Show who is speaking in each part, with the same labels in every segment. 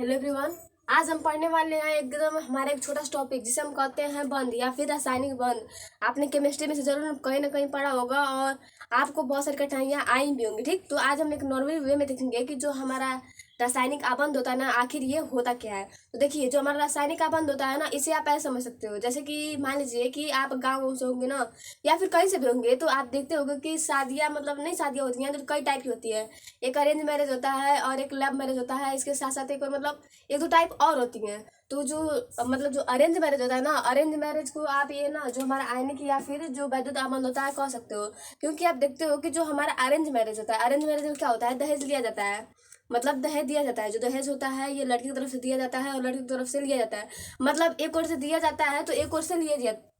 Speaker 1: Hello everyone. आज हम पढ़ने वाले हैं एकदम हमारा एक छोटा सा टॉपिक जिसे हम कहते हैं बंध या फिर रासायनिक बंध। आपने केमिस्ट्री में से जरूर कहीं ना कहीं पढ़ा होगा और आपको बहुत सारी कठिनाइयाँ आई भी होंगी। ठीक, तो आज हम एक नॉर्मल वे में देखेंगे कि जो हमारा रासायनिक आबंध होता है ना, आखिर ये होता क्या है। तो देखिए, जो हमारा रासायनिक आबंध होता है ना, इसे आप ऐसे समझ सकते हो जैसे कि मान लीजिए कि आप गाँव से होंगे ना, या फिर कहीं से भी होंगे, तो आप देखते होंगे कि शादियाँ, मतलब नहीं शादियाँ होती हैं तो कई टाइप की होती है। एक अरेंज मैरिज होता है और एक लव मैरिज होता है। इसके साथ साथ एक और मतलब एक दो टाइप और होती हैं। तो जो मतलब जो अरेंज मैरिज होता है ना, अरेंज मैरिज को आप ये ना जो हमारा आयनिक या फिर जो वैद्युत आबंध होता है कह सकते हो। क्योंकि आप देखते हो कि जो हमारा अरेंज मैरिज होता है, अरेंज मैरिज में क्या होता है, दहेज लिया जाता है। मतलब दहेज दिया जाता है, जो दहेज होता है ये लड़की की तरफ से दिया जाता है और लड़की की तरफ से लिया जाता है। मतलब एक ओर से दिया जाता है तो एक ओर से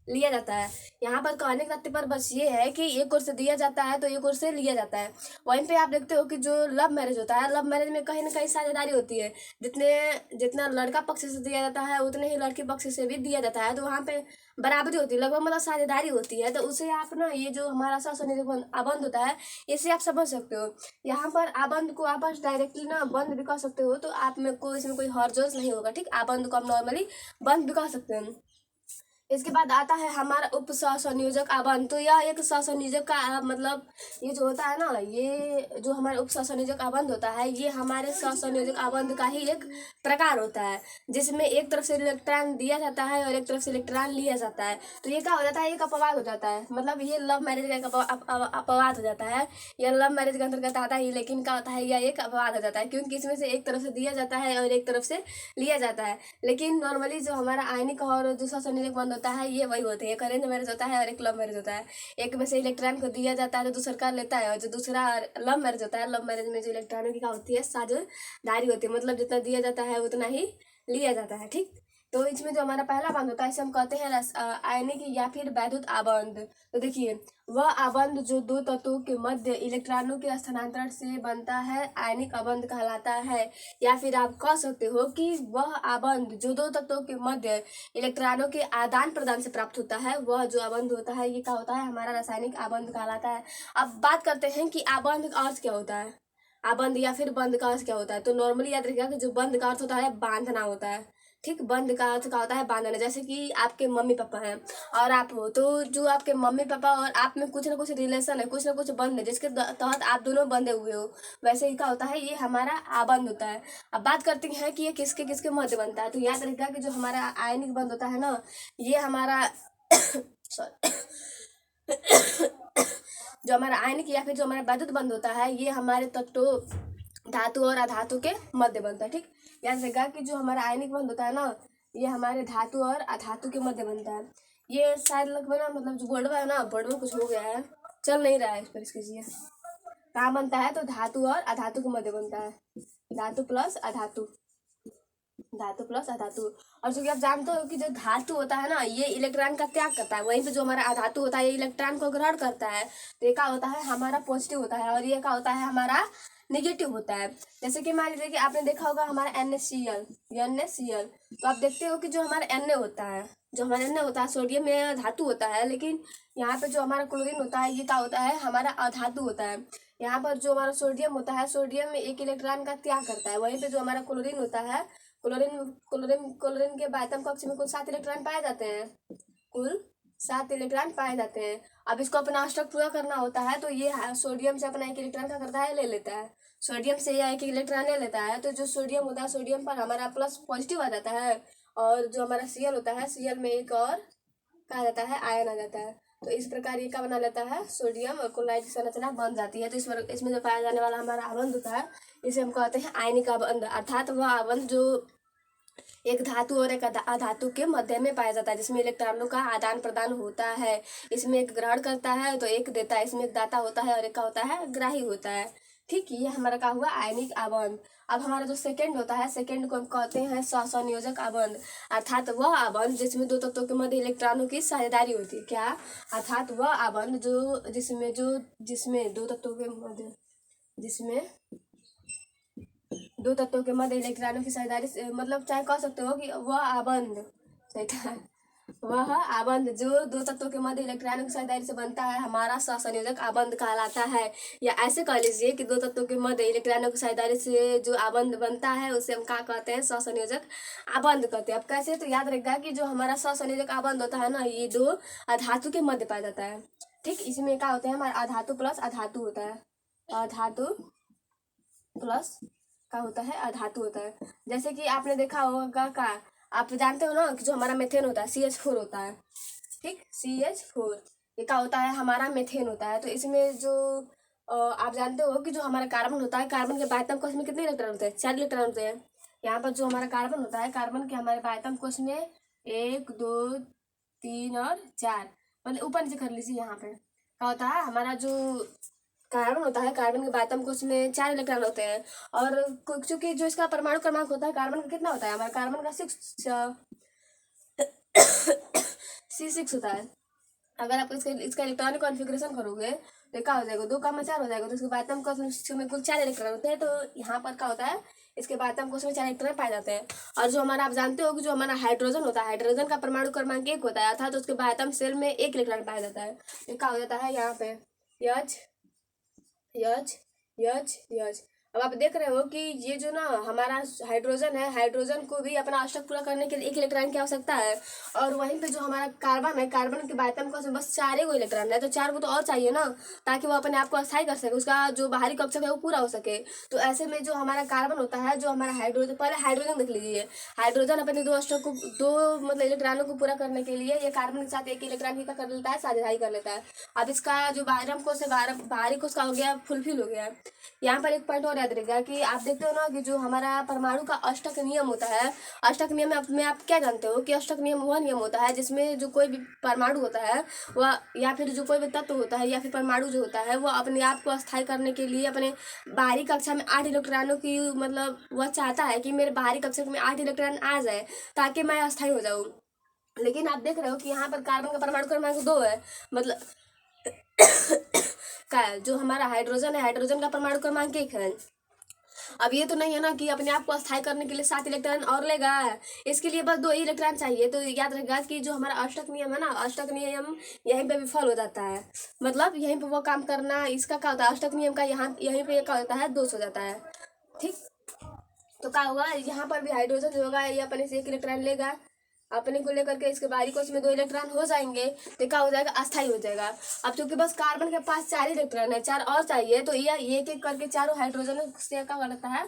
Speaker 1: लिया जाता है। यहाँ पर कहने का तात्पर्य बस ये है कि एक ओर से दिया जाता है तो एक ओर से लिया जाता है। वहीं पे आप देखते हो कि जो लव मैरिज होता है, लव मैरिज में कहीं ना कहीं साझेदारी होती है। जितने जितना लड़का पक्ष से दिया जाता है उतने ही लड़की पक्ष से भी दिया जाता है। तो वहाँ पे बराबरी होती है, लगभग मतलब साझेदारी होती है। तो उसे आप ना ये जो हमारा सस्वनिर्भर आबंध होता है, इसे आप समझ सकते हो। यहाँ पर आबंध को आप डायरेक्टली ना बंद भी कह सकते हो, तो आप में को इसमें कोई हर्ज नहीं होगा। ठीक, आबंध को आप नॉर्मली बंद भी कह सकते हैं। इसके बाद आता है हमारा उप सहसंयोजक आबंध। तो यह एक सहसंयोजक का मतलब ये जो होता है ना, ये जो हमारे उप सहसंयोजक आबंध होता है, ये हमारे सहसंयोजक आबंध का ही एक प्रकार होता है, जिसमें एक तरफ से इलेक्ट्रॉन दिया जाता है और एक तरफ से इलेक्ट्रॉन लिया जाता है। तो ये क्या हो जाता है, एक अपवाद हो जाता है। मतलब ये लव मैरिज का एक अपवाद हो जाता है। यह लव मैरिज के अंतर्गत आता है, लेकिन क्या होता है, यह एक अपवाद हो जाता है क्योंकि इसमें से एक तरफ से दिया जाता है और एक तरफ से लिया जाता है। लेकिन नॉर्मली जो हमारा आयनिक और जो सहसंयोजक बंध होता है, ये वही होते हैं। एक अरेंज मैरिज होता है और एक लव मैरिज होता है। एक में से इलेक्ट्रॉन को दिया जाता है तो दूसरा का लेता है, और जो दूसरा लव मैरिज होता है, लव मैरिज में जो इलेक्ट्रॉनों की क्या होती है, साझेदारी होती है। मतलब जितना दिया जाता है उतना ही लिया जाता है। ठीक, तो इसमें जो हमारा पहला बंध होता है इसे हम कहते हैं आयनिक या फिर वैद्युत आबंध। तो देखिए, वह आबंध जो दो तत्वों के मध्य इलेक्ट्रॉनों के स्थानांतरण से बनता है आयनिक आबंध कहलाता है। या फिर आप कह सकते हो कि वह आबंध जो दो तत्वों के मध्य इलेक्ट्रॉनों के आदान प्रदान से प्राप्त होता है, वह जो आबंध होता है ये क्या होता है, हमारा रासायनिक आबंध कहलाता है। अब बात करते हैं कि आबंध का अर्थ क्या होता है। आबंध या फिर बंध का अर्थ क्या होता है। तो नॉर्मली याद रखिएगा कि जो बंध का अर्थ होता है बांधना होता है। ठीक, बंध का अर्थ क्या होता है, बांधना। जैसे कि आपके मम्मी पापा हैं और आप हो, तो जो आपके मम्मी पापा और आप में कुछ ना कुछ रिलेशन है, कुछ ना कुछ बंध है जिसके तहत आप दोनों बंधे हुए हो, वैसे ही क्या होता है, ये हमारा आबंध होता है। अब बात करते हैं कि ये किसके किसके मध्य बनता है। तो याद रखिएगा कि जो हमारा आयनिक बंध होता है ना, ये हमारा सॉरी जो हमारा आयनिक या फिर जो हमारा वैद्युत बंध होता है, ये हमारे तत्वों धातु और अधातु के मध्य बनता है। ठीक, याद रखिएगा कि जो हमारा आयनिक बंध होता है ना, ये हमारे धातु और अधातु के मध्य बनता है। ये शायद लगभग ना, मतलब जो बोर्ड है ना, बोर्ड में कुछ हो गया है, चल नहीं रहा है, इस पर इसके कहाँ बनता है, तो धातु और अधातु के मध्य बनता है। धातु प्लस अधातु, धातु प्लस अधातु। और जो कि आप जानते हो कि जो धातु होता है ना, ये इलेक्ट्रॉन का त्याग करता है, वहीं पे जो हमारा अधातु होता है ये इलेक्ट्रॉन को ग्रहण करता है। तो ये क्या होता है, हमारा पॉजिटिव होता है और ये क्या होता है, हमारा निगेटिव होता है। जैसे कि मान लीजिए कि आपने देखा होगा हमारा NaCl, तो आप देखते हो कि जो हमारा Na होता है, जो हमारा Na होता है, सोडियम में धातु होता है, लेकिन यहाँ पे जो हमारा क्लोरीन होता है ये क्या होता है, हमारा अधातु होता है। यहाँ पर जो हमारा सोडियम होता है, सोडियम में एक इलेक्ट्रॉन का त्याग करता है। वहीं पे जो हमारा क्लोरीन होता है, क्लोरीन क्लोरीन क्लोरीन के बातम कक्ष में कुल 7 इलेक्ट्रॉन पाए जाते हैं, कुल 7 इलेक्ट्रॉन पाए जाते हैं। अब इसको अपना अष्टक पूरा करना होता है, तो ये सोडियम से अपना एक इलेक्ट्रॉन का करता है, ले लेता है। सोडियम से यह एक इलेक्ट्रॉन ले लेता है, तो जो सोडियम होता है, सोडियम पर हमारा प्लस पॉजिटिव आ जाता है, और जो हमारा Cl होता है, Cl में एक और कहा जाता है आयन आ जाता है। तो इस प्रकार ये क्या बना लेता है, सोडियम और क्लोराइड की संरचना बन जाती है। तो इसमें जो पाया जाने वाला हमारा आबंध होता है, इसे हम कहते हैं आयनिक आबंध। अर्थात वह आबंध जो एक धातु और एक अधातु के मध्य में पाया जाता है, जिसमें इलेक्ट्रॉनों का आदान प्रदान होता है। इसमें एक ग्रहण करता है तो एक देता है, इसमें एक दाता होता है और एक का होता है, ग्राही होता है। ठीक, ये हमारा क्या हुआ, आयनिक आबंध। अब हमारा जो सेकंड होता है, सेकंड को हम कहते हैं सहसंयोजक आबंध। अर्थात वह आबंध जिसमें दो तत्वों के मध्य इलेक्ट्रॉनों की साझेदारी होती है। क्या, अर्थात वह आबंध जिसमें दो तत्वों के मध्य, जिसमें दो तत्वों के मध्य इलेक्ट्रॉनों की साझेदारी मतलब चाहे कह सकते हो कि वह आबंध, सही था, वह आबंध जो दो तत्वों के मध्य इलेक्ट्रॉनों की साझेदारी से बनता है हमारा सहसंयोजक आबंध कहलाता है। या ऐसे कह लीजिए कि दो तत्वों के मध्य इलेक्ट्रॉनों की साझेदारी से जो आबंध बनता है उसे हम क्या कहते हैं, सहसंयोजक आबंध कहते हैं। अब कैसे, तो याद रखिएगा कि जो हमारा सहसंयोजक आबंध होता है ना, ये दो अधातु के मध्य पाया जाता है। ठीक, इसमें क्या होता है, हमारा अधातु प्लस अधातु होता है। अधातु प्लस क्या होता है, अधातु होता है। जैसे कि आपने देखा होगा का, आप जानते हो ना कि जो हमारा मेथेन होता है CH4 होता है। ठीक, CH4 ये क्या होता है, हमारा मेथेन होता है। तो इसमें जो आप जानते हो कि जो हमारा कार्बन होता है, कार्बन के बाह्यतम कोश में कितने इलेक्ट्रॉन होते हैं, 4 इलेक्ट्रॉन होते हैं। यहाँ पर जो हमारा कार्बन होता है, कार्बन के हमारे बाह्यतम कोश में 1 2 3 और 4, मतलब ऊपर नीचे कर लीजिए। यहाँ पे क्या होता है, हमारा जो कार्बन होता है, कार्बन के बाह्यतम कोश में 4 इलेक्ट्रॉन होते हैं। और चूंकि जो इसका परमाणु क्रमांक होता है कार्बन का कितना होता है, हमारा कार्बन का 6 C6 होता है। अगर आप इसका इलेक्ट्रॉनिक कॉन्फ़िगरेशन करोगे तो क्या हो जाएगा, 2 का 4 हो जाएगा। तो इसके बाह्यतम कोश में कुल 4 इलेक्ट्रॉन होते हैं। तो यहाँ पर क्या होता है, इसके बाह्यतम कोश में 4 इलेक्ट्रॉन पाए जाते हैं। और जो हमारा, आप जानते हो कि जो हमारा हाइड्रोजन होता है, हाइड्रोजन का परमाणु क्रमांक 1 होता है, अर्थात उसके बाह्यतम शेल में 1 इलेक्ट्रॉन पाया जाता है। तो क्या हो जाता है यहाँ पे यच यच यच यच। अब आप देख रहे हो कि ये जो ना हमारा हाइड्रोजन है, हाइड्रोजन को भी अपना अष्टक पूरा करने के लिए 1 इलेक्ट्रॉन की आवश्यकता है। और वहीं पे जो हमारा कार्बन है, कार्बन के बाह्यतम कोश में बस 4 ही इलेक्ट्रॉन है। तो 4 को तो और चाहिए ना, ताकि वो अपने आप को अस्थायी कर सके, उसका जो बाहरी कक्षक है वो पूरा हो सके। तो ऐसे में जो हमारा कार्बन होता है, जो हमारा हाइड्रोजन, पहले हाइड्रोजन देख लीजिए। हाइड्रोजन अपने 2 अष्टक को, 2 मतलब इलेक्ट्रॉनों को पूरा करने के लिए ये कार्बन के साथ 1 इलेक्ट्रॉन की क्या कर लेता है, साझेदारी कर लेता है। अब इसका जो बाह्यतम कोश है, बाहरी कोश का हो गया, फुलफिल हो गया। यहाँ पर एक पॉइंट और याद रखिएगा कि आप देखते हो ना कि जो हमारा परमाणु का अष्टक नियम होता है, अष्टक नियम में आप क्या जानते हो कि अष्टक नियम वह नियम होता है जिसमें जो कोई भी परमाणु होता है वह, या फिर जो कोई भी तत्व होता है, या फिर परमाणु जो होता है, वह अपने आप को अस्थायी करने के लिए अपने बाहरी कक्षा में 8 इलेक्ट्रॉनों की, मतलब वह चाहता है कि मेरे बाहरी कक्षा में 8 इलेक्ट्रॉन आ जाए ताकि मैं अस्थायी हो जाऊँ। लेकिन आप देख रहे हो कि यहाँ पर कार्बन का परमाणु क्रमांक 2 है, मतलब का जो हमारा हाइड्रोजन है, हाइड्रोजन का परमाणु क्रमांक 1 है। अब ये तो नहीं है ना कि अपने आप को अस्थायी करने के लिए 7 इलेक्ट्रॉन और लेगा, इसके लिए बस 2 ही इलेक्ट्रॉन चाहिए। तो याद रखिएगा कि जो हमारा अष्टक नियम है ना, अष्टक नियम यहीं पे विफल हो जाता है, मतलब यहीं पे वो काम करना इसका क्या होता है, अष्टक नियम का यहाँ यहीं पे क्या होता है, दोष हो जाता है। ठीक, तो क्या होगा, यहाँ पर भी हाइड्रोजन जो होगा ये अपने से 1 इलेक्ट्रॉन लेगा, अपने को लेकर के इसके बाहरी कोश में 2 इलेक्ट्रॉन हो जाएंगे, तो क्या हो जाएगा, अस्थायी हो जाएगा। अब चूंकि बस कार्बन के पास 4 इलेक्ट्रॉन है, 4 और चाहिए, तो यह एक एक करके चारों हाइड्रोजन से क्या कर लेता है,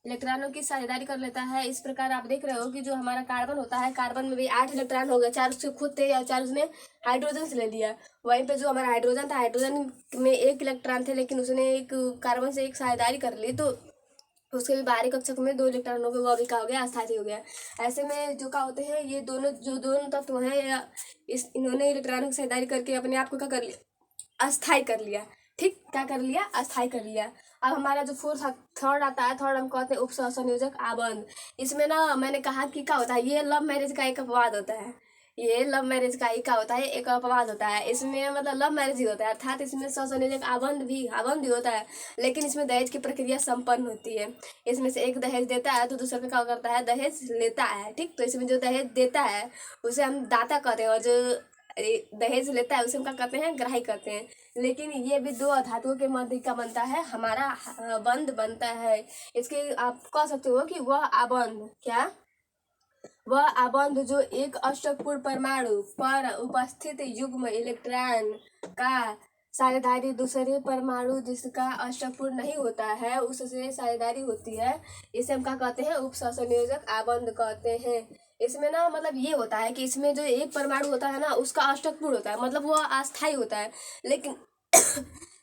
Speaker 1: इलेक्ट्रॉनों की साझेदारी कर लेता है। इस प्रकार आप देख रहे हो कि जो हमारा कार्बन होता है, कार्बन में भी 8 इलेक्ट्रॉन हो गए, 4 उसके खुद थे और 4 उसने हाइड्रोजन से ले लिया। वहीं पे जो हमारा हाइड्रोजन था, हाइड्रोजन में 1 इलेक्ट्रॉन थे, लेकिन उसने एक कार्बन से एक साझेदारी कर ली, तो उसके भी बाहरी कक्षक में 2 इलेक्ट्रॉन हो गए, वो भी क्या हो गया, अस्थायी हो गया। ऐसे में जो क्या होते हैं, ये दोनों तत्व हैं, इन्होंने इलेक्ट्रॉनों की साझेदारी करके अपने आप को क्या कर लिया, अस्थायी कर लिया। ठीक, क्या कर लिया, अस्थायी कर लिया। अब हमारा जो थर्ड आता है, थर्ड हम कहते हैं उपसहसंयोजक आबंध। इसमें ना मैंने कहा कि क्या होता है, ये लव मैरिज का एक अपवाद होता है, ये लव मैरिज का ही क्या होता है, एक अपवाद होता है। इसमें मतलब लव मैरिज ही होता है, अर्थात इसमें सहसंयोजक आबंध भी होता है, लेकिन इसमें दहेज की प्रक्रिया संपन्न होती है। इसमें से एक दहेज देता है तो दूसरा का क्या करता है, दहेज लेता है। ठीक, तो इसमें जो दहेज देता है उसे हम दाता कहते हैं, और जो दहेज लेता है उसे हम क्या कहते हैं, ग्राही कहते हैं। लेकिन ये भी 2 धातुओं के मध्य का बनता है, हमारा बंध बनता है। इसके आप कह सकते हो कि वह आबंध, क्या, वह आबंध जो एक अष्टकपूर्ण परमाणु पर उपस्थित युग्म इलेक्ट्रॉन का साझेदारी दूसरे परमाणु जिसका अष्टकपूर्ण नहीं होता है उससे साझेदारी होती है, इसे हम क्या कहते हैं, उपसहसंयोजक आबंध कहते हैं। इसमें ना मतलब ये होता है कि इसमें जो एक परमाणु होता है ना उसका अष्टकपूर्ण होता है, मतलब वो अस्थायी होता है। लेकिन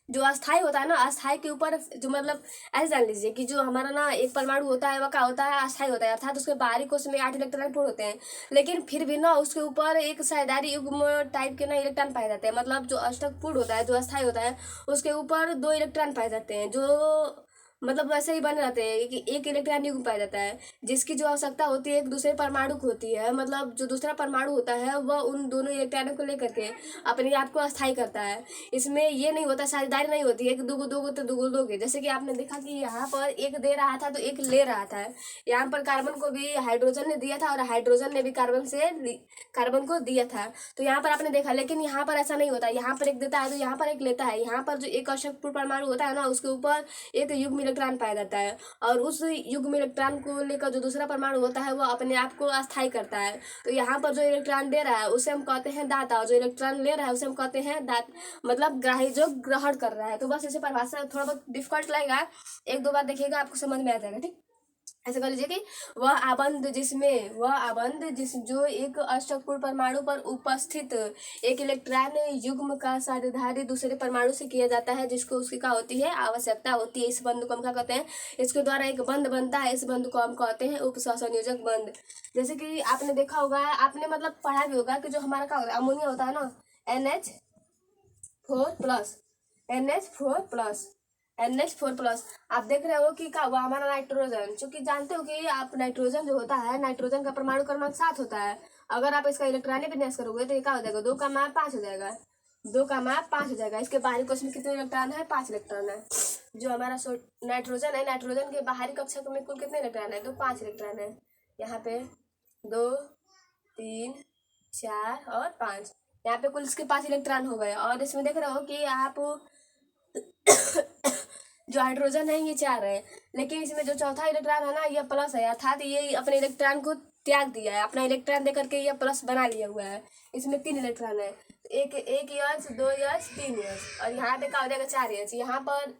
Speaker 1: जो अस्थायी होता है ना, अस्थायी के ऊपर जो मतलब ऐसे जान लीजिए कि जो हमारा ना एक परमाणु होता है वह क्या होता है, अस्थायी होता है, अर्थात उसके बाहरी कोश में 8 इलेक्ट्रॉन पूर्ण होते हैं, लेकिन फिर भी ना उसके ऊपर एक साझेदारी युग्म टाइप के ना इलेक्ट्रॉन पाए जाते हैं। मतलब जो अष्टक पूर्ण होता है, जो अस्थायी होता है, उसके ऊपर 2 इलेक्ट्रॉन पाए जाते हैं, जो मतलब वैसे ही बने रहते हैं कि एक इलेक्ट्रॉन युग्म पाया जाता है जिसकी जो आवश्यकता होती है एक दूसरे परमाणु को होती है। मतलब जो दूसरा परमाणु होता है वह उन दोनों इलेक्ट्रॉनों को लेकर के अपने आप को अस्थायी करता है। इसमें ये नहीं होता, साझेदारी नहीं होती है कि दो दोगे तो दो दोगे। जैसे कि आपने देखा कि यहाँ पर एक दे रहा था तो एक ले रहा था। यहाँ पर कार्बन को भी हाइड्रोजन ने दिया था और हाइड्रोजन ने भी कार्बन को दिया था। तो यहाँ पर आपने देखा, लेकिन यहाँ पर ऐसा नहीं होता। यहाँ पर एक देता है तो यहाँ पर एक लेता है। यहाँ पर जो एक अशक्त परमाणु होता है ना, उसके ऊपर एक युग्म इलेक्ट्रॉन पाया जाता है और उस युग्म इलेक्ट्रॉन को लेकर जो दूसरा परमाणु होता है वह अपने आप को अस्थायी करता है। तो यहाँ पर जो इलेक्ट्रॉन दे रहा है उसे हम कहते हैं दाता और जो इलेक्ट्रॉन ले रहा है उसे हम कहते हैं मतलब ग्राही, जो ग्रहण कर रहा है। तो बस इसे परिभाषा थोड़ा बहुत डिफिकल्ट लगेगा, एक दो बार देखिएगा आपको समझ में आ जाएगा। ठीक, ऐसे कर लीजिए कि वह आबंध जो एक अष्टकपूर्ण परमाणु पर उपस्थित एक इलेक्ट्रॉन युग्म का साझेदारी दूसरे परमाणु से किया जाता है जिसको उसकी क्या होती है, आवश्यकता होती है। इस बंध को हम क्या कहते हैं, इसके द्वारा एक बंध बनता है। इस बंध को हम कहते हैं उपसहसंयोजक बंध। जैसे कि आपने देखा होगा, आपने मतलब पढ़ा भी होगा कि जो हमारा क्या होता है, अमोनिया होता है ना, NH4 प्लस आप देख रहे हो कि क्या हुआ, हमारा नाइट्रोजन, चूंकि जानते हो कि आप नाइट्रोजन जो होता है, नाइट्रोजन का परमाणु क्रमांक 7 होता है। अगर आप इसका इलेक्ट्रॉन विन्यास करोगे तो ये क्या हो जाएगा, 2 का मान 5 हो जाएगा। 2 का मान 5 हो जाएगा। इसके बाहरी कक्ष में कितने इलेक्ट्रॉन है, 5 इलेक्ट्रॉन है। जो हमारा नाइट्रोजन है, नाइट्रोजन के बाहरी कक्षा में कुल कितने इलेक्ट्रॉन है, तो 5 इलेक्ट्रॉन है। यहाँ पे 2, 3, 4 और 5, यहाँ पे कुल इसके 5 इलेक्ट्रॉन हो गए। और इसमें देख रहे हो कि आप जो हाइड्रोजन है ये 4 है, लेकिन इसमें जो चौथा इलेक्ट्रॉन है ना ये प्लस है, अर्थात ये अपने इलेक्ट्रॉन को त्याग दिया है, अपना इलेक्ट्रॉन देकर के ये प्लस बना लिया हुआ है। इसमें 3 इलेक्ट्रॉन है, एक एच, 2 एच, 3 एच, और यहाँ पे क्या हो जाएगा 4 एच। यहाँ पर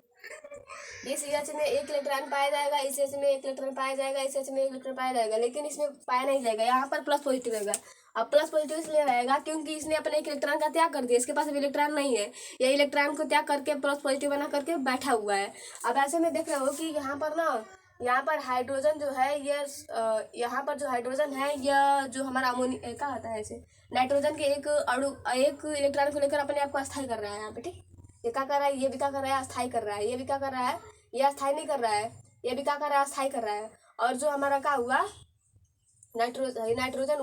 Speaker 1: इस एच में एक इलेक्ट्रॉन पाया जाएगा, इस एच में एक इलेक्ट्रॉन पाया जाएगा, इस एच में एक इलेक्ट्रॉन पाया जाएगा, लेकिन इसमें पाया नहीं जाएगा। यहाँ पर प्लस पॉजिटिव रहेगा। अब प्लस पॉजिटिव इसलिए रहेगा क्योंकि इसने अपने एक इलेक्ट्रॉन का त्याग कर दिया, इसके पास अभी इलेक्ट्रॉन नहीं है। ये इलेक्ट्रॉन को त्याग करके प्लस पॉजिटिव बना करके बैठा हुआ है। अब ऐसे में देख रहे हो कि यहाँ पर ना, यहाँ पर हाइड्रोजन जो है ये यहाँ पर जो हाइड्रोजन है यह जो हमारा अमोनिया क्या होता है, इसे नाइट्रोजन के एक इलेक्ट्रॉन को लेकर अपने आप को अस्थायी कर रहा है यहाँ पे। ठीक, ये क्या कर रहा है, ये भी क्या कर रहा है, अस्थायी कर रहा है। ये भी क्या कर रहा है, ये अस्थायी नहीं कर रहा है, ये भी क्या कर रहा है, अस्थायी कर रहा है। और जो हमारा क्या हुआ, नाइट्रोजन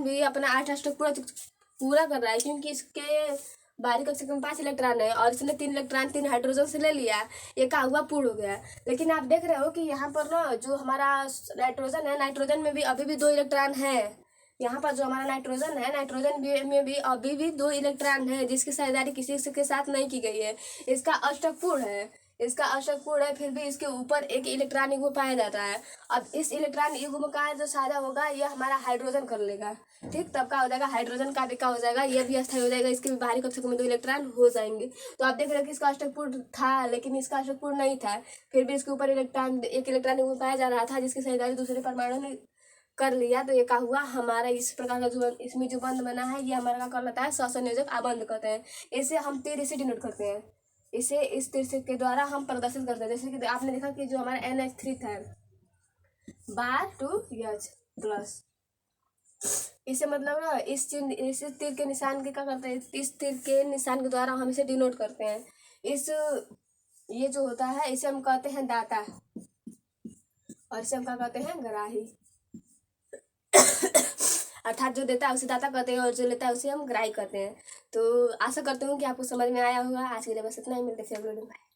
Speaker 1: भी अपना 8 अष्टक पूरा कर रहा है, क्योंकि इसके बाहरी कक्षा में 5 इलेक्ट्रॉन है और इसने 3 इलेक्ट्रॉन 3 हाइड्रोजन से ले लिया, ये क्या हुआ, पूर्ण हो गया। लेकिन आप देख रहे हो कि यहाँ पर ना जो हमारा नाइट्रोजन है, नाइट्रोजन में भी अभी भी 2 इलेक्ट्रॉन है। यहाँ पर जो हमारा नाइट्रोजन है, में भी अभी भी 2 इलेक्ट्रॉन है जिसकी साझेदारी किसी के साथ नहीं की गई है। इसका अष्टक पूर्ण है, फिर भी इसके ऊपर एक इलेक्ट्रॉन युग्म पाया जाता है। अब इस इलेक्ट्रॉन युग्म का जो साझा होगा यह हमारा हाइड्रोजन कर लेगा। ठीक, तब क्या हो जाएगा, हाइड्रोजन का भी क्या हो जाएगा, ये भी अस्थायी हो जाएगा। इसके भी बाहरी कक्षक में 2 इलेक्ट्रॉन हो जाएंगे। तो आप देख रहे हो कि इसका अष्टक पूर्ण था, लेकिन इसका अष्टक पूर्ण नहीं था, फिर भी इसके ऊपर एक इलेक्ट्रॉन युग्म पाया जा रहा था जिसकी साझेदारी दूसरे परमाणु ने कर लिया। तो ये क्या हुआ, हमारा इस प्रकार का जो इसमें जो बंध बना है ये हमारा क्या कहलाता है, सहसंयोजक आबंध कहते हैं। इसे हम तीर से डिनोट करते हैं, इसे इस तीर से के द्वारा हम प्रदर्शित करते हैं। जैसे कि आपने देखा कि जो हमारा NH3 था बार 2H प्लस, इसे मतलब ना इस तीर के निशान के क्या करते हैं, इस तीर के निशान के द्वारा हम इसे डिनोट करते हैं। ये जो होता है इसे हम कहते हैं दाता और इसे हम क्या कहते हैं, ग्राही। अर्थात जो देता है उसे दाता कहते हैं और जो लेता है उसे हम ग्राही कहते हैं। तो आशा करती हूँ कि आपको समझ में आया होगा। आज के लिए बस इतना ही, मिलते हैं फिर अगले वीडियो में।